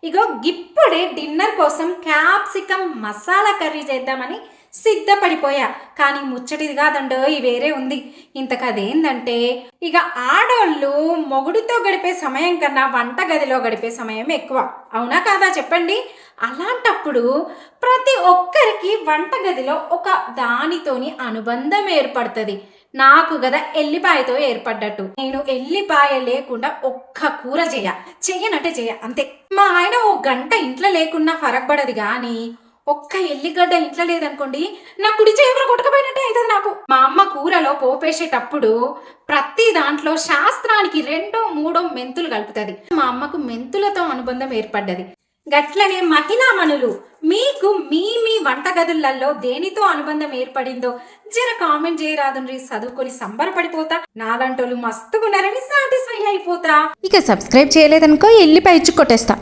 ఇగో ఇప్పుడే డిన్నర్ కోసం capsicum masala curry చేద్దామని సిద్ధపడిపోయా. కానీ ముచ్చటిది కాదండో, ఈ వేరే ఉంది. ఇంతకదేందంటే ఇక ఆడోళ్ళు మొగుడితో గడిపే సమయం కన్నా వంటగదిలో గడిపే సమయం ఎక్కువ. అవునా కాదా చెప్పండి? అలాంటప్పుడు ప్రతి ఒక్కరికి వంటగదిలో ఒక దానితోని అనుబంధం ఏర్పడుతుంది. నాకు గదా ఎల్లిపాయతో ఏర్పడ్డట్టు. నేను ఎల్లిపాయ లేకుండా ఒక్క కూర చెయ్యనంటే చెయ్య అంతే. మా ఆయన ఓ గంట ఇంట్లో లేకున్నా ఫరక్ పడదు, కానీ ఒక్క ఎల్లిగడ్డ ఇంట్లో లేదనుకోండి, నా కుడి చేతులు కొట్టుకుపోయినట్టే అవుతుంది నాకు. మా అమ్మ కూరలో పోపేసేటప్పుడు ప్రతి దాంట్లో శాస్త్రానికి 2-3 మెంతులు కలుపుతుంది. మా అమ్మకు మెంతులతో అనుబంధం ఏర్పడ్డది. గట్లనే మహిళా మనులు, మీకు మీ మీ వంటగదులలో దేనితో అనుబంధం ఏర్పడిందో జర కామెంట్ చేయరాదుండ్రి. చదువుకొని సంబరపడిపోతా. నాలంటోళ్ళు మస్తుగున్నారని సాటిస్ఫై అయిపోతా. ఇక సబ్స్క్రైబ్ చేయలేదనుకో ఎల్లిపాయ ఇచ్చి కొట్టేస్తా.